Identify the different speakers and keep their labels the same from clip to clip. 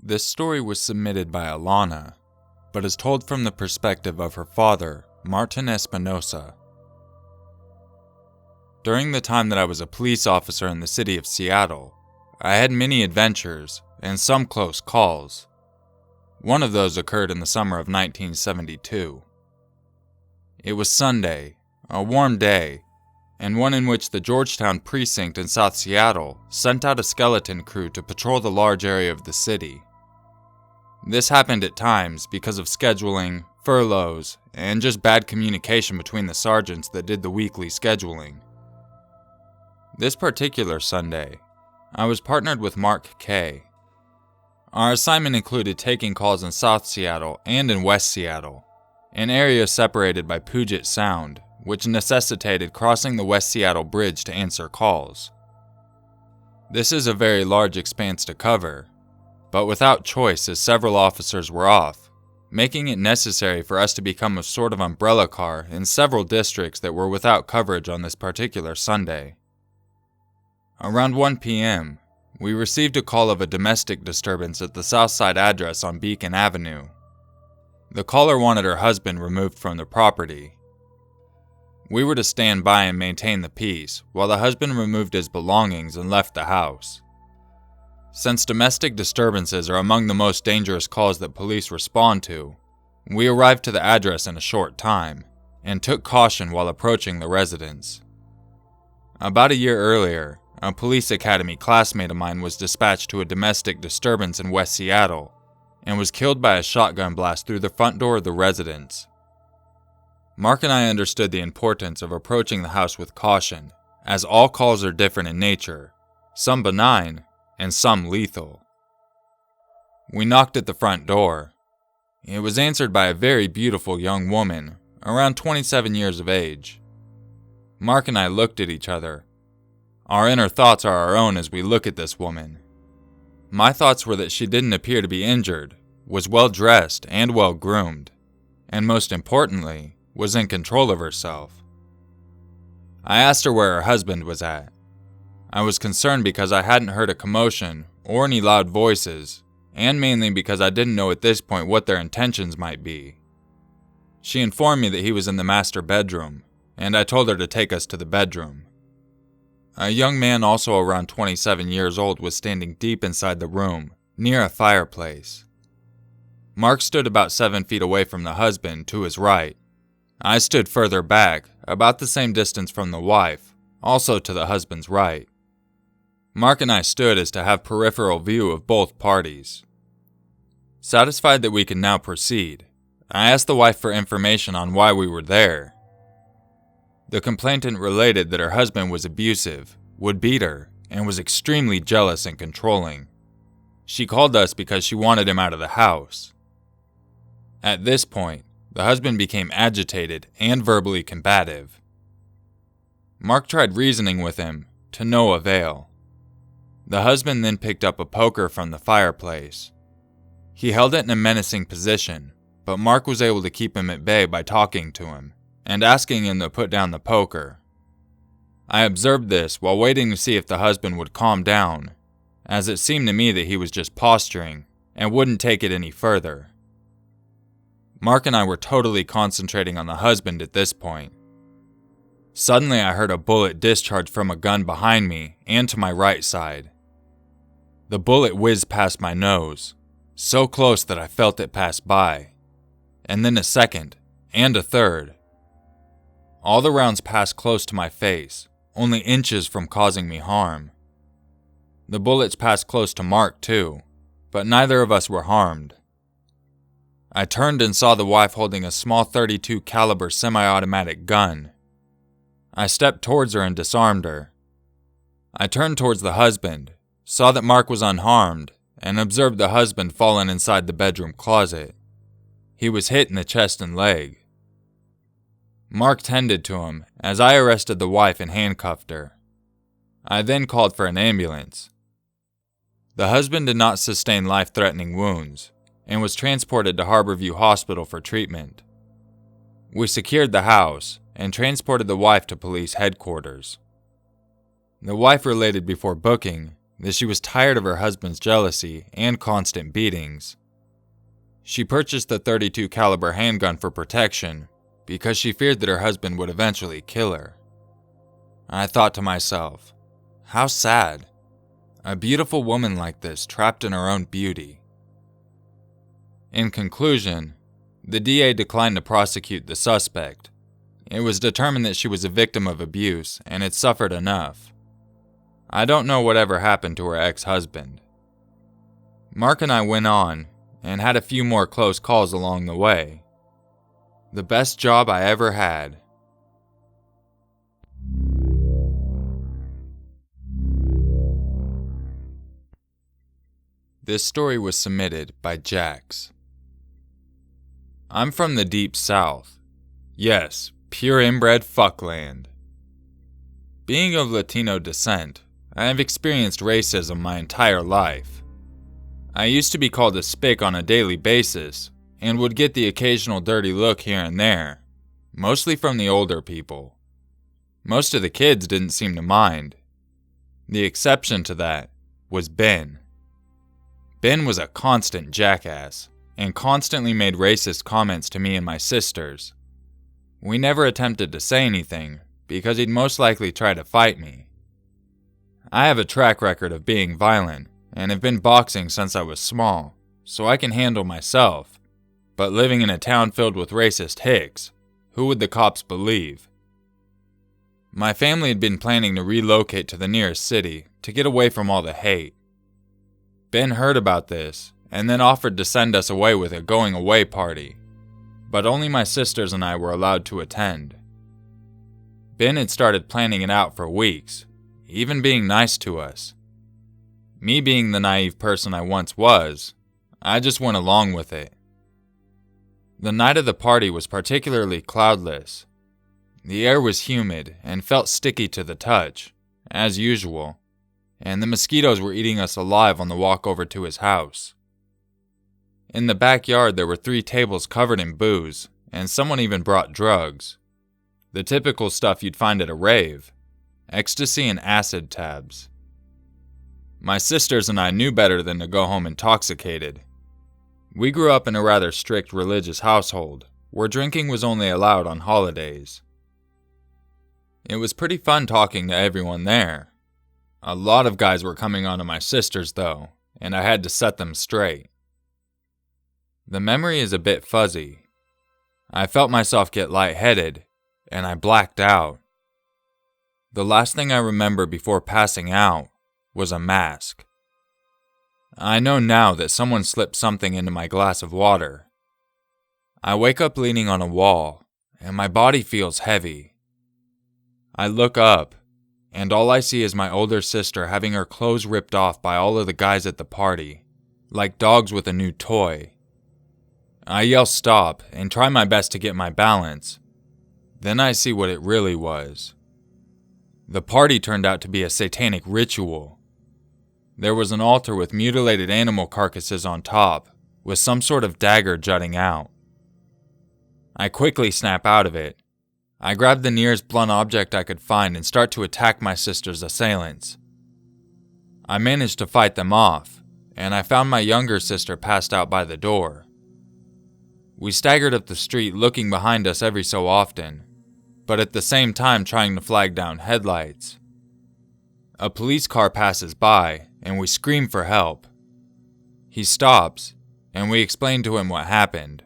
Speaker 1: This story was submitted by Alanna, but is told from the perspective of her father, Martin Espinosa. During the time that I was a police officer in the city of Seattle, I had many adventures and some close calls. One of those occurred in the summer of 1972. It was Sunday, a warm day, and one in which the Georgetown precinct in South Seattle sent out a skeleton crew to patrol the large area of the city. This happened at times because of scheduling, furloughs, and just bad communication between the sergeants that did the weekly scheduling. This particular Sunday, I was partnered with Mark K. Our assignment included taking calls in South Seattle and in West Seattle, an area separated by Puget Sound, which necessitated crossing the West Seattle Bridge to answer calls. This is a very large expanse to cover, but without choice as several officers were off, making it necessary for us to become a sort of umbrella car in several districts that were without coverage on this particular Sunday. Around 1 p.m., we received a call of a domestic disturbance at the Southside address on Beacon Avenue. The caller wanted her husband removed from the property. We were to stand by and maintain the peace while the husband removed his belongings and left the house. Since domestic disturbances are among the most dangerous calls that police respond to, we arrived to the address in a short time and took caution while approaching the residence. About a year earlier, a police academy classmate of mine was dispatched to a domestic disturbance in West Seattle and was killed by a shotgun blast through the front door of the residence. Mark and I understood the importance of approaching the house with caution, as all calls are different in nature, some benign and some lethal. We knocked at the front door. It was answered by a very beautiful young woman, around 27 years of age. Mark and I looked at each other. Our inner thoughts are our own as we look at this woman. My thoughts were that she didn't appear to be injured, was well dressed and well groomed, and most importantly, was in control of herself. I asked her where her husband was at. I was concerned because I hadn't heard a commotion or any loud voices, and mainly because I didn't know at this point what their intentions might be. She informed me that he was in the master bedroom, and I told her to take us to the bedroom. A young man also around 27 years old was standing deep inside the room, near a fireplace. Mark stood about 7 feet away from the husband, to his right. I stood further back, about the same distance from the wife, also to the husband's right. Mark and I stood as to have peripheral view of both parties. Satisfied that we could now proceed, I asked the wife for information on why we were there. The complainant related that her husband was abusive, would beat her, and was extremely jealous and controlling. She called us because she wanted him out of the house. At this point, the husband became agitated and verbally combative. Mark tried reasoning with him, to no avail. The husband then picked up a poker from the fireplace. He held it in a menacing position, but Mark was able to keep him at bay by talking to him and asking him to put down the poker. I observed this while waiting to see if the husband would calm down, as it seemed to me that he was just posturing and wouldn't take it any further. Mark and I were totally concentrating on the husband at this point. Suddenly I heard a bullet discharge from a gun behind me and to my right side. The bullet whizzed past my nose, so close that I felt it pass by, and then a second, and a third. All the rounds passed close to my face, only inches from causing me harm. The bullets passed close to Mark too, but neither of us were harmed. I turned and saw the wife holding a small .32 caliber semi-automatic gun. I stepped towards her and disarmed her. I turned towards the husband, saw that Mark was unharmed, and observed the husband fallen inside the bedroom closet. He was hit in the chest and leg. Mark tended to him as I arrested the wife and handcuffed her. I then called for an ambulance. The husband did not sustain life-threatening wounds and was transported to Harborview Hospital for treatment. We secured the house and transported the wife to police headquarters. The wife related before booking that she was tired of her husband's jealousy and constant beatings. She purchased the .32 caliber handgun for protection because she feared that her husband would eventually kill her. I thought to myself, how sad. A beautiful woman like this trapped in her own beauty. In conclusion, the DA declined to prosecute the suspect. It was determined that she was a victim of abuse and had suffered enough. I don't know whatever happened to her ex-husband. Mark and I went on and had a few more close calls along the way. The best job I ever had. This story was submitted by Jax. I'm from the deep south. Yes, pure inbred fuckland. Being of Latino descent, I have experienced racism my entire life. I used to be called a spick on a daily basis, and would get the occasional dirty look here and there, mostly from the older people. Most of the kids didn't seem to mind. The exception to that was Ben. Ben was a constant jackass, and constantly made racist comments to me and my sisters. We never attempted to say anything, because he'd most likely try to fight me. I have a track record of being violent, and have been boxing since I was small, so I can handle myself. But living in a town filled with racist hicks, who would the cops believe? My family had been planning to relocate to the nearest city to get away from all the hate. Ben heard about this, and then offered to send us away with a going-away party, but only my sisters and I were allowed to attend. Ben had started planning it out for weeks, even being nice to us. Me being the naive person I once was, I just went along with it. The night of the party was particularly cloudless. The air was humid and felt sticky to the touch, as usual, and the mosquitoes were eating us alive on the walk over to his house. In the backyard there were 3 tables covered in booze, and someone even brought drugs. The typical stuff you'd find at a rave: ecstasy and acid tabs. My sisters and I knew better than to go home intoxicated. We grew up in a rather strict religious household, where drinking was only allowed on holidays. It was pretty fun talking to everyone there. A lot of guys were coming on to my sisters though, and I had to set them straight. The memory is a bit fuzzy. I felt myself get lightheaded, and I blacked out. The last thing I remember before passing out was a mask. I know now that someone slipped something into my glass of water. I wake up leaning on a wall, and my body feels heavy. I look up, and all I see is my older sister having her clothes ripped off by all of the guys at the party, like dogs with a new toy. I yell stop and try my best to get my balance. Then I see what it really was. The party turned out to be a satanic ritual. There was an altar with mutilated animal carcasses on top, with some sort of dagger jutting out. I quickly snap out of it. I grab the nearest blunt object I could find and start to attack my sister's assailants. I managed to fight them off, and I found my younger sister passed out by the door. We staggered up the street looking behind us every so often, but at the same time trying to flag down headlights. A police car passes by, and we scream for help. He stops, and we explain to him what happened.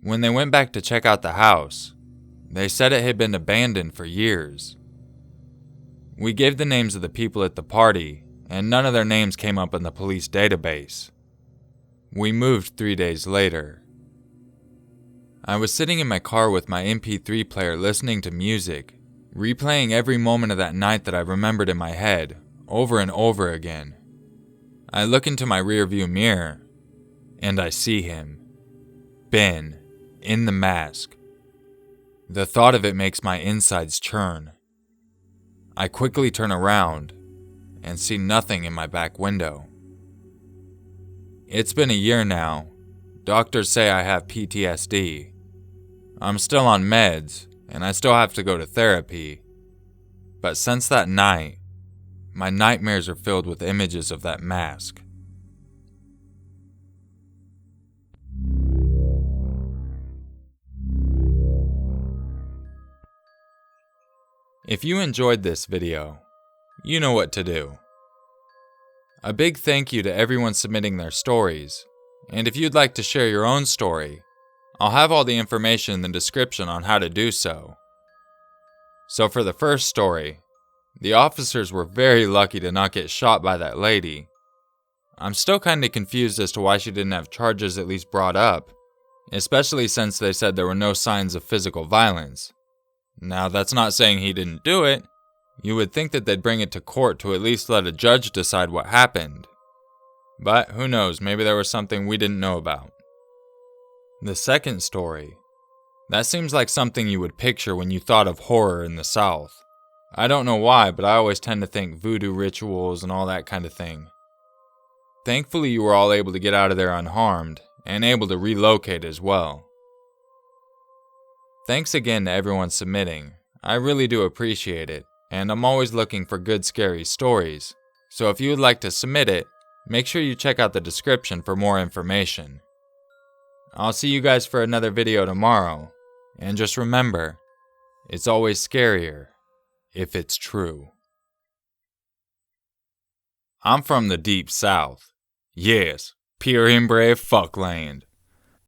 Speaker 1: When they went back to check out the house, they said it had been abandoned for years. We gave the names of the people at the party, and none of their names came up in the police database. We moved 3 days later. I was sitting in my car with my MP3 player listening to music, replaying every moment of that night that I remembered in my head, over and over again. I look into my rearview mirror, and I see him. Ben, in the mask. The thought of it makes my insides churn. I quickly turn around, and see nothing in my back window. It's been a year now. Doctors say I have PTSD. I'm still on meds, and I still have to go to therapy. But since that night, my nightmares are filled with images of that mask. If you enjoyed this video, you know what to do. A big thank you to everyone submitting their stories, and if you'd like to share your own story, I'll have all the information in the description on how to do so. So for the first story, the officers were very lucky to not get shot by that lady. I'm still kinda confused as to why she didn't have charges at least brought up, especially since they said there were no signs of physical violence. Now, that's not saying he didn't do it. You would think that they'd bring it to court to at least let a judge decide what happened. But who knows, maybe there was something we didn't know about. The second story. That seems like something you would picture when you thought of horror in the South. I don't know why, but I always tend to think voodoo rituals and all that kind of thing. Thankfully, you were all able to get out of there unharmed, and able to relocate as well. Thanks again to everyone submitting. I really do appreciate it, and I'm always looking for good scary stories, so if you would like to submit it, make sure you check out the description for more information. I'll see you guys for another video tomorrow, and just remember, it's always scarier if it's true. I'm from the deep south. Yes, pure and brave fuckland.